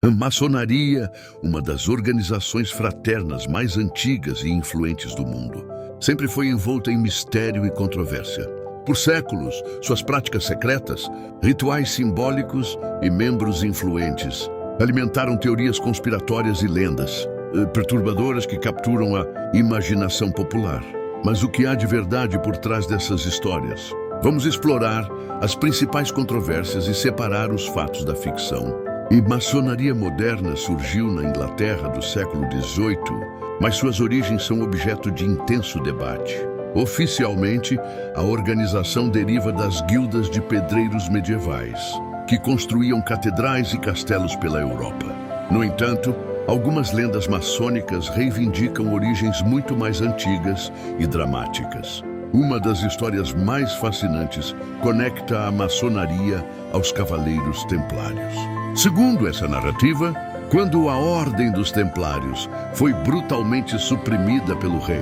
A maçonaria, uma das organizações fraternas mais antigas e influentes do mundo, sempre foi envolta em mistério e controvérsia. Por séculos, suas práticas secretas, rituais simbólicos e membros influentes alimentaram teorias conspiratórias e lendas perturbadoras que capturam a imaginação popular. Mas o que há de verdade por trás dessas histórias? Vamos explorar as principais controvérsias e separar os fatos da ficção. A maçonaria moderna surgiu na Inglaterra do século XVIII, mas suas origens são objeto de intenso debate. Oficialmente, a organização deriva das guildas de pedreiros medievais, que construíam catedrais e castelos pela Europa. No entanto, algumas lendas maçônicas reivindicam origens muito mais antigas e dramáticas. Uma das histórias mais fascinantes conecta a maçonaria aos cavaleiros templários. Segundo essa narrativa, quando a Ordem dos Templários foi brutalmente suprimida pelo rei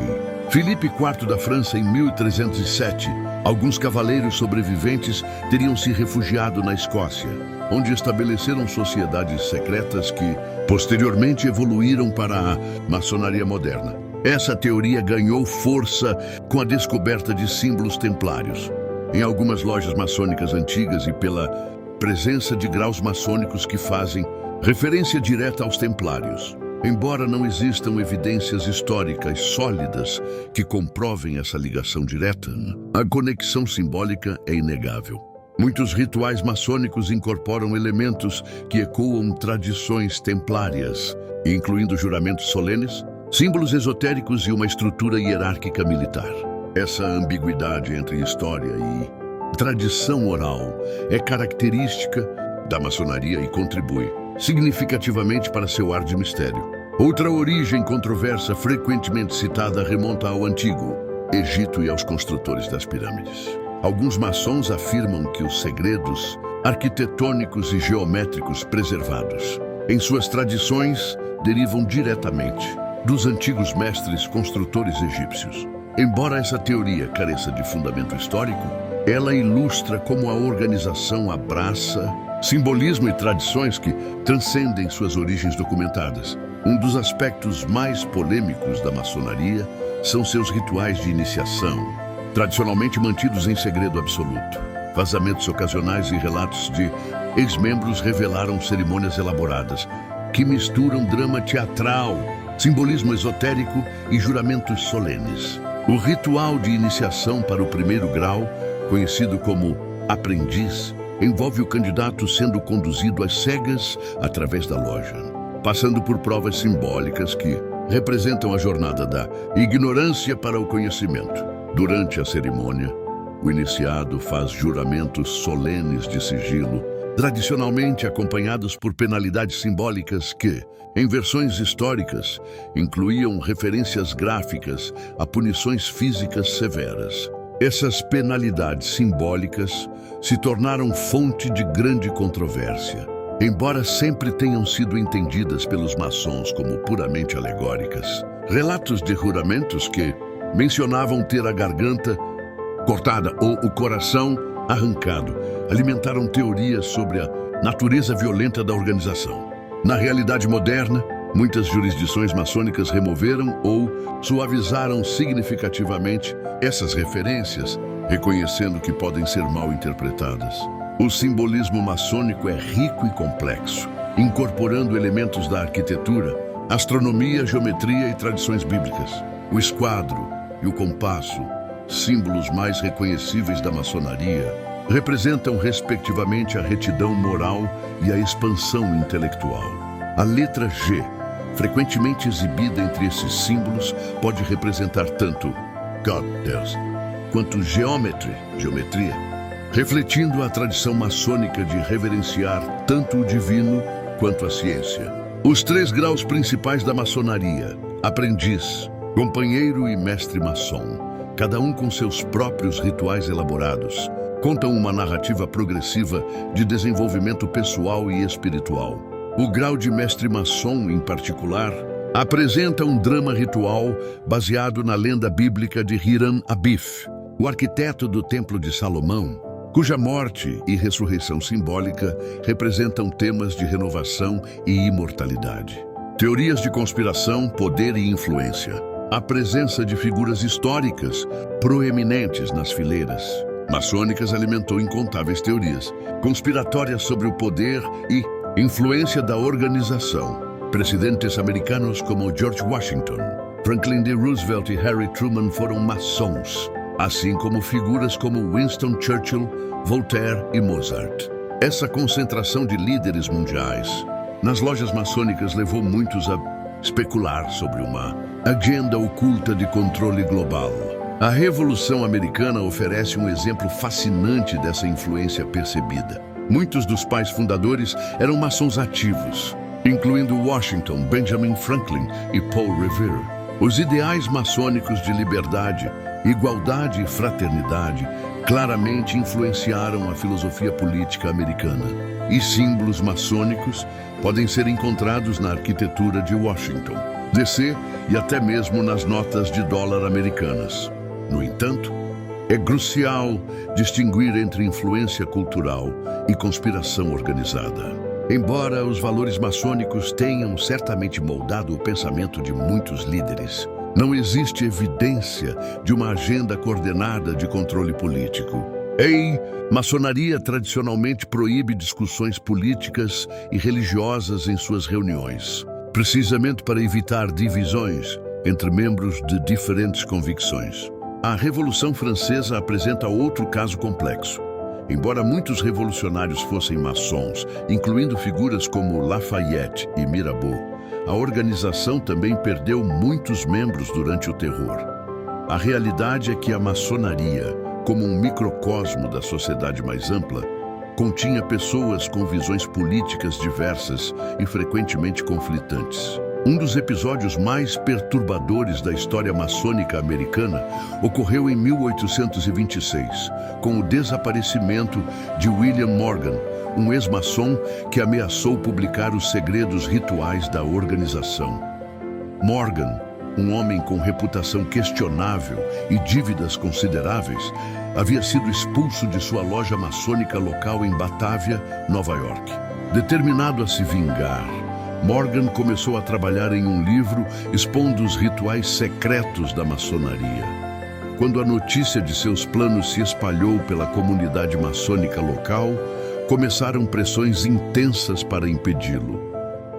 Filipe IV da França em 1307, alguns cavaleiros sobreviventes teriam se refugiado na Escócia, onde estabeleceram sociedades secretas que, posteriormente, evoluíram para a maçonaria moderna. Essa teoria ganhou força com a descoberta de símbolos templários em algumas lojas maçônicas antigas e pela presença de graus maçônicos que fazem referência direta aos templários. Embora não existam evidências históricas sólidas que comprovem essa ligação direta, a conexão simbólica é inegável. Muitos rituais maçônicos incorporam elementos que ecoam tradições templárias, incluindo juramentos solenes, símbolos esotéricos e uma estrutura hierárquica militar. Essa ambiguidade entre história e tradição oral é característica da maçonaria e contribui significativamente para seu ar de mistério. Outra origem controversa frequentemente citada remonta ao Antigo Egito e aos construtores das pirâmides. Alguns maçons afirmam que os segredos arquitetônicos e geométricos preservados em suas tradições derivam diretamente dos antigos mestres construtores egípcios. Embora essa teoria careça de fundamento histórico, ela ilustra como a organização abraça simbolismo e tradições que transcendem suas origens documentadas. Um dos aspectos mais polêmicos da maçonaria são seus rituais de iniciação, tradicionalmente mantidos em segredo absoluto. Vazamentos ocasionais e relatos de ex-membros revelaram cerimônias elaboradas que misturam drama teatral, simbolismo esotérico e juramentos solenes. O ritual de iniciação para o primeiro grau, conhecido como aprendiz, envolve o candidato sendo conduzido às cegas através da loja, passando por provas simbólicas que representam a jornada da ignorância para o conhecimento. Durante a cerimônia, o iniciado faz juramentos solenes de sigilo, tradicionalmente acompanhados por penalidades simbólicas que, em versões históricas, incluíam referências gráficas a punições físicas severas. Essas penalidades simbólicas se tornaram fonte de grande controvérsia, embora sempre tenham sido entendidas pelos maçons como puramente alegóricas. Relatos de juramentos que mencionavam ter a garganta cortada ou o coração arrancado alimentaram teorias sobre a natureza violenta da organização. Na realidade moderna, muitas jurisdições maçônicas removeram ou suavizaram significativamente essas referências, reconhecendo que podem ser mal interpretadas. O simbolismo maçônico é rico e complexo, incorporando elementos da arquitetura, astronomia, geometria e tradições bíblicas. O esquadro e o compasso, símbolos mais reconhecíveis da maçonaria, representam respectivamente a retidão moral e a expansão intelectual. A letra G, frequentemente exibida entre esses símbolos, pode representar tanto God, Deus, quanto geometria, refletindo a tradição maçônica de reverenciar tanto o divino quanto a ciência. Os 3 graus principais da maçonaria: aprendiz, companheiro e mestre maçom, cada um com seus próprios rituais elaborados, contam uma narrativa progressiva de desenvolvimento pessoal e espiritual. O grau de mestre maçom, em particular, apresenta um drama ritual baseado na lenda bíblica de Hiram Abif, o arquiteto do Templo de Salomão, cuja morte e ressurreição simbólica representam temas de renovação e imortalidade. Teorias de conspiração, poder e influência. A presença de figuras históricas proeminentes nas fileiras maçônicas alimentou incontáveis teorias conspiratórias sobre o poder e influência da organização. Presidentes americanos como George Washington, Franklin D. Roosevelt e Harry Truman foram maçons, assim como figuras como Winston Churchill, Voltaire e Mozart. Essa concentração de líderes mundiais nas lojas maçônicas levou muitos a especular sobre uma agenda oculta de controle global. A Revolução Americana oferece um exemplo fascinante dessa influência percebida. Muitos dos pais fundadores eram maçons ativos, incluindo Washington, Benjamin Franklin e Paul Revere. Os ideais maçônicos de liberdade, igualdade e fraternidade claramente influenciaram a filosofia política americana. E símbolos maçônicos podem ser encontrados na arquitetura de Washington, D.C. e até mesmo nas notas de dólar americanas. No entanto, é crucial distinguir entre influência cultural e conspiração organizada. Embora os valores maçônicos tenham certamente moldado o pensamento de muitos líderes, não existe evidência de uma agenda coordenada de controle político. A maçonaria tradicionalmente proíbe discussões políticas e religiosas em suas reuniões, precisamente para evitar divisões entre membros de diferentes convicções. A Revolução Francesa apresenta outro caso complexo. Embora muitos revolucionários fossem maçons, incluindo figuras como Lafayette e Mirabeau, a organização também perdeu muitos membros durante o terror. A realidade é que a maçonaria, como um microcosmo da sociedade mais ampla, continha pessoas com visões políticas diversas e frequentemente conflitantes. Um dos episódios mais perturbadores da história maçônica americana ocorreu em 1826, com o desaparecimento de William Morgan, um ex-maçom que ameaçou publicar os segredos rituais da organização. Morgan, um homem com reputação questionável e dívidas consideráveis, havia sido expulso de sua loja maçônica local em Batávia, Nova York. Determinado a se vingar, Morgan começou a trabalhar em um livro expondo os rituais secretos da maçonaria. Quando a notícia de seus planos se espalhou pela comunidade maçônica local, começaram pressões intensas para impedi-lo.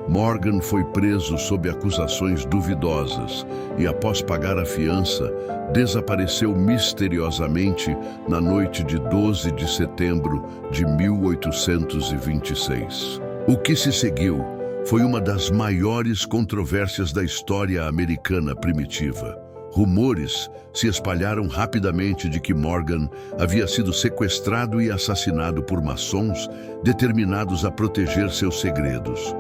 Morgan foi preso sob acusações duvidosas e, após pagar a fiança, desapareceu misteriosamente na noite de 12 de setembro de 1826. O que se seguiu foi uma das maiores controvérsias da história americana primitiva. Rumores se espalharam rapidamente de que Morgan havia sido sequestrado e assassinado por maçons determinados a proteger seus segredos.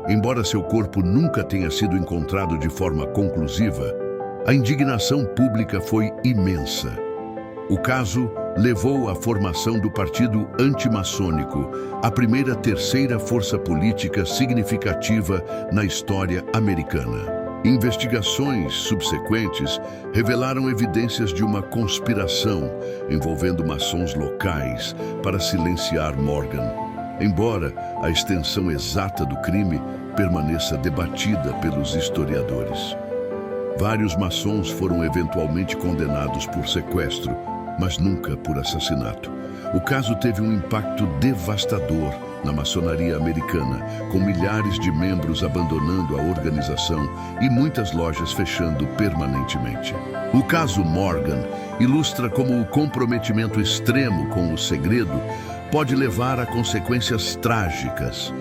Embora seu corpo nunca tenha sido encontrado de forma conclusiva, a indignação pública foi imensa. O caso levou à formação do Partido Antimaçônico, a terceira força política significativa na história americana. Investigações subsequentes revelaram evidências de uma conspiração envolvendo maçons locais para silenciar Morgan, embora a extensão exata do crime permaneça debatida pelos historiadores. Vários maçons foram eventualmente condenados por sequestro, mas nunca por assassinato. O caso teve um impacto devastador na maçonaria americana, com milhares de membros abandonando a organização e muitas lojas fechando permanentemente. O caso Morgan ilustra como o comprometimento extremo com o segredo pode levar a consequências trágicas.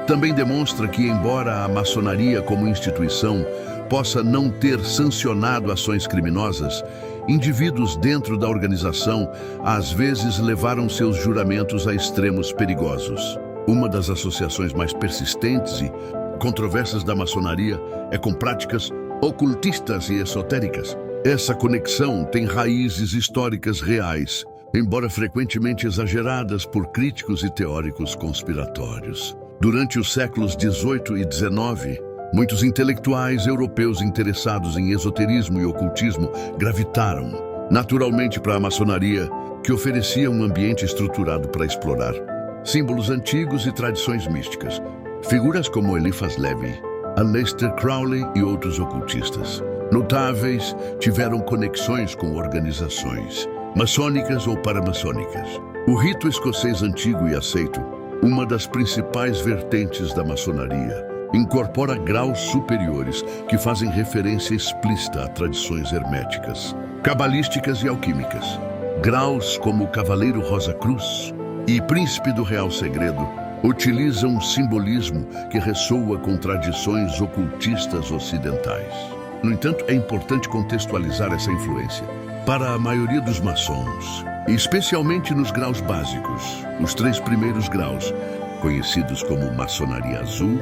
Também demonstra que, embora a maçonaria como instituição possa não ter sancionado ações criminosas, indivíduos dentro da organização às vezes levaram seus juramentos a extremos perigosos. Uma das associações mais persistentes e controversas da maçonaria é com práticas ocultistas e esotéricas. Essa conexão tem raízes históricas reais, embora frequentemente exageradas por críticos e teóricos conspiratórios. Durante os séculos XVIII e XIX, muitos intelectuais europeus interessados em esoterismo e ocultismo gravitaram naturalmente para a maçonaria, que oferecia um ambiente estruturado para explorar símbolos antigos e tradições místicas. Figuras como Eliphas Levi, Aleister Crowley e outros ocultistas notáveis tiveram conexões com organizações maçônicas ou paramaçônicas. O rito escocês antigo e aceito, uma das principais vertentes da maçonaria, incorpora graus superiores que fazem referência explícita a tradições herméticas, cabalísticas e alquímicas. Graus como o Cavaleiro Rosa Cruz e Príncipe do Real Segredo utilizam um simbolismo que ressoa com tradições ocultistas ocidentais. No entanto, é importante contextualizar essa influência. Para a maioria dos maçons, especialmente nos graus básicos, os 3 primeiros graus, conhecidos como maçonaria azul,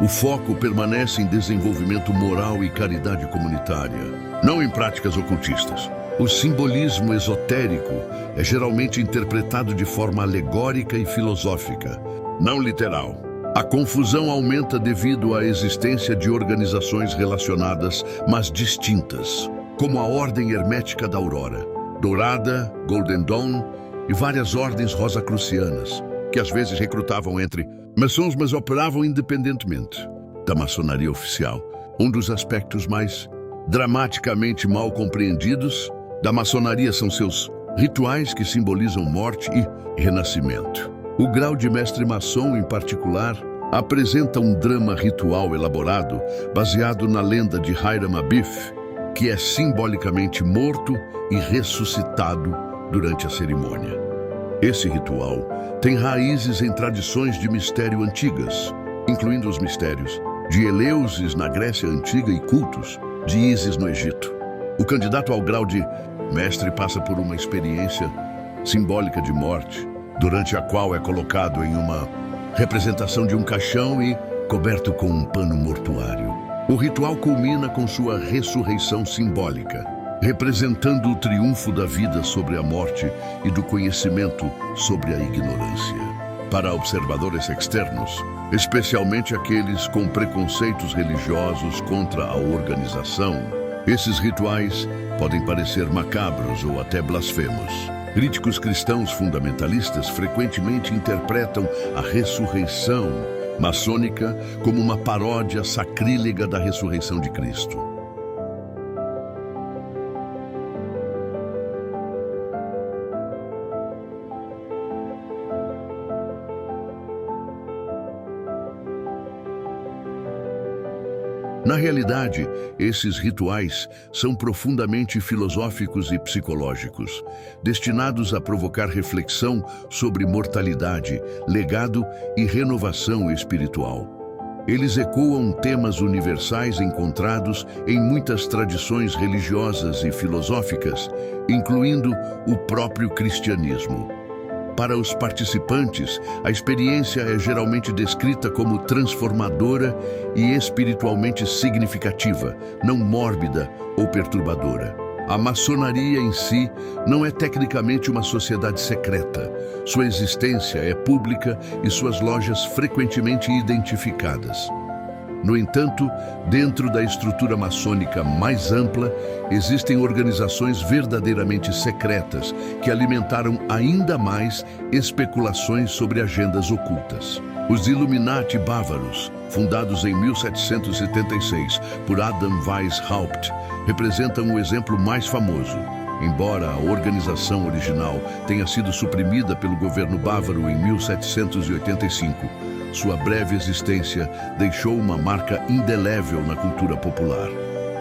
o foco permanece em desenvolvimento moral e caridade comunitária, não em práticas ocultistas. O simbolismo esotérico é geralmente interpretado de forma alegórica e filosófica, não literal. A confusão aumenta devido à existência de organizações relacionadas, mas distintas, como a Ordem Hermética da Aurora, Dourada, Golden Dawn e várias ordens rosacrucianas, que às vezes recrutavam entre maçons, mas operavam independentemente da maçonaria oficial. Um dos aspectos mais dramaticamente mal compreendidos da maçonaria são seus rituais que simbolizam morte e renascimento. O grau de mestre maçom, em particular, apresenta um drama ritual elaborado baseado na lenda de Hiram Abiff, que é simbolicamente morto e ressuscitado durante a cerimônia. Esse ritual tem raízes em tradições de mistério antigas, incluindo os mistérios de Eleusis na Grécia Antiga e cultos de Ísis no Egito. O candidato ao grau de mestre passa por uma experiência simbólica de morte, durante a qual é colocado em uma representação de um caixão e coberto com um pano mortuário. O ritual culmina com sua ressurreição simbólica, representando o triunfo da vida sobre a morte e do conhecimento sobre a ignorância. Para observadores externos, especialmente aqueles com preconceitos religiosos contra a organização, esses rituais podem parecer macabros ou até blasfemos. Críticos cristãos fundamentalistas frequentemente interpretam a ressurreição maçônica como uma paródia sacrílega da ressurreição de Cristo. Na realidade, esses rituais são profundamente filosóficos e psicológicos, destinados a provocar reflexão sobre mortalidade, legado e renovação espiritual. Eles ecoam temas universais encontrados em muitas tradições religiosas e filosóficas, incluindo o próprio cristianismo. Para os participantes, a experiência é geralmente descrita como transformadora e espiritualmente significativa, não mórbida ou perturbadora. A maçonaria em si não é tecnicamente uma sociedade secreta. Sua existência é pública e suas lojas frequentemente identificadas. No entanto, dentro da estrutura maçônica mais ampla, existem organizações verdadeiramente secretas que alimentaram ainda mais especulações sobre agendas ocultas. Os Illuminati bávaros, fundados em 1776 por Adam Weishaupt, representam o exemplo mais famoso. Embora a organização original tenha sido suprimida pelo governo bávaro em 1785, sua breve existência deixou uma marca indelével na cultura popular.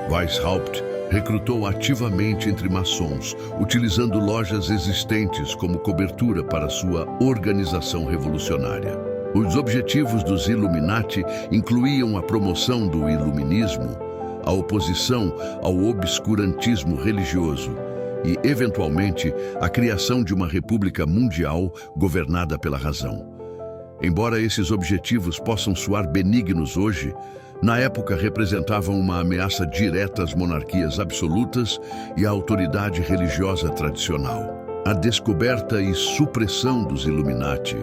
Weishaupt recrutou ativamente entre maçons, utilizando lojas existentes como cobertura para sua organização revolucionária. Os objetivos dos Illuminati incluíam a promoção do iluminismo, a oposição ao obscurantismo religioso e, eventualmente, a criação de uma república mundial governada pela razão. Embora esses objetivos possam soar benignos hoje, na época representavam uma ameaça direta às monarquias absolutas e à autoridade religiosa tradicional. A descoberta e supressão dos Illuminati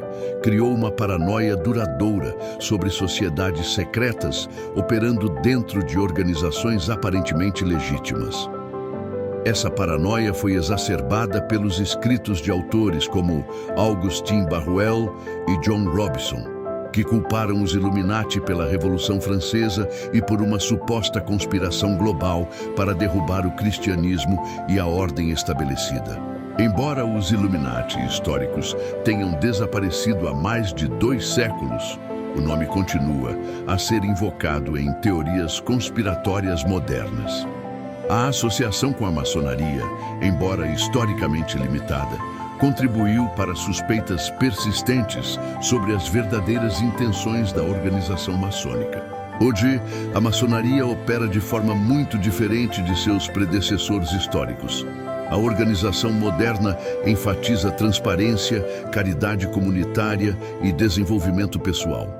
criou uma paranoia duradoura sobre sociedades secretas operando dentro de organizações aparentemente legítimas. Essa paranoia foi exacerbada pelos escritos de autores como Augustin Barruel e John Robison, que culparam os Illuminati pela Revolução Francesa e por uma suposta conspiração global para derrubar o cristianismo e a ordem estabelecida. Embora os Illuminati históricos tenham desaparecido há mais de 2 séculos, o nome continua a ser invocado em teorias conspiratórias modernas. A associação com a maçonaria, embora historicamente limitada, contribuiu para suspeitas persistentes sobre as verdadeiras intenções da organização maçônica. Hoje, a maçonaria opera de forma muito diferente de seus predecessores históricos. A organização moderna enfatiza transparência, caridade comunitária e desenvolvimento pessoal.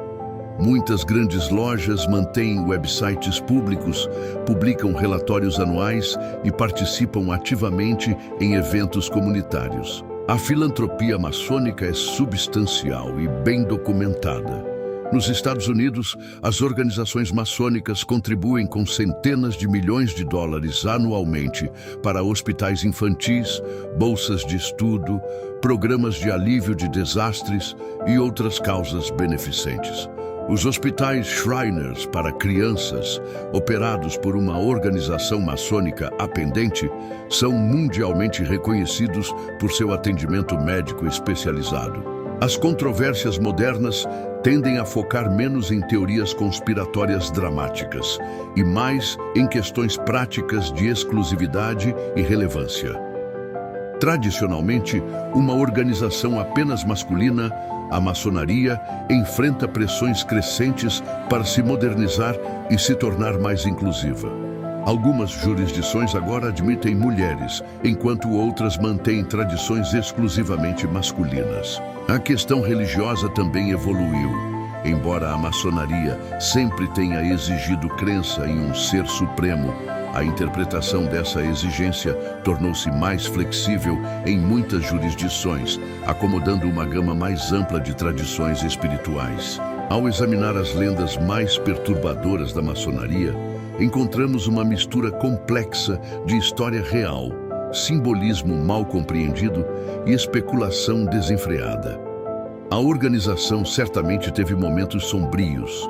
Muitas grandes lojas mantêm websites públicos, publicam relatórios anuais e participam ativamente em eventos comunitários. A filantropia maçônica é substancial e bem documentada. Nos Estados Unidos, as organizações maçônicas contribuem com centenas de milhões de dólares anualmente para hospitais infantis, bolsas de estudo, programas de alívio de desastres e outras causas beneficentes. Os hospitais Shriners para crianças, operados por uma organização maçônica apendente, são mundialmente reconhecidos por seu atendimento médico especializado. As controvérsias modernas tendem a focar menos em teorias conspiratórias dramáticas e mais em questões práticas de exclusividade e relevância. Tradicionalmente, uma organização apenas masculina, a maçonaria enfrenta pressões crescentes para se modernizar e se tornar mais inclusiva. Algumas jurisdições agora admitem mulheres, enquanto outras mantêm tradições exclusivamente masculinas. A questão religiosa também evoluiu, embora a maçonaria sempre tenha exigido crença em um ser supremo. A interpretação dessa exigência tornou-se mais flexível em muitas jurisdições, acomodando uma gama mais ampla de tradições espirituais. Ao examinar as lendas mais perturbadoras da maçonaria, encontramos uma mistura complexa de história real, simbolismo mal compreendido e especulação desenfreada. A organização certamente teve momentos sombrios,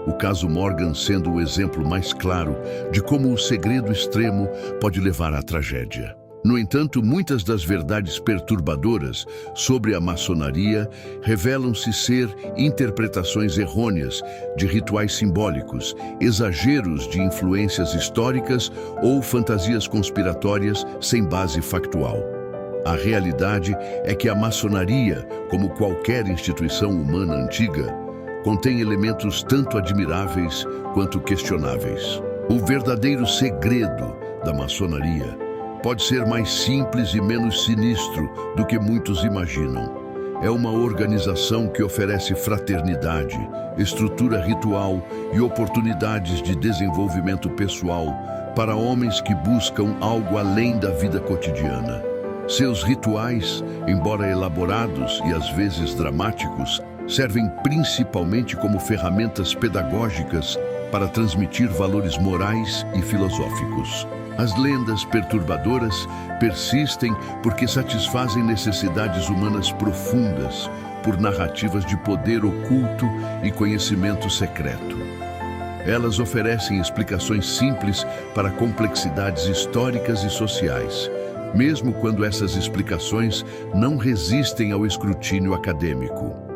o caso Morgan sendo o exemplo mais claro de como o segredo extremo pode levar à tragédia. No entanto, muitas das verdades perturbadoras sobre a maçonaria revelam-se ser interpretações errôneas de rituais simbólicos, exageros de influências históricas ou fantasias conspiratórias sem base factual. A realidade é que a maçonaria, como qualquer instituição humana antiga, contém elementos tanto admiráveis quanto questionáveis. O verdadeiro segredo da maçonaria pode ser mais simples e menos sinistro do que muitos imaginam. É uma organização que oferece fraternidade, estrutura ritual e oportunidades de desenvolvimento pessoal para homens que buscam algo além da vida cotidiana. Seus rituais, embora elaborados e às vezes dramáticos, servem principalmente como ferramentas pedagógicas para transmitir valores morais e filosóficos. As lendas perturbadoras persistem porque satisfazem necessidades humanas profundas por narrativas de poder oculto e conhecimento secreto. Elas oferecem explicações simples para complexidades históricas e sociais, mesmo quando essas explicações não resistem ao escrutínio acadêmico.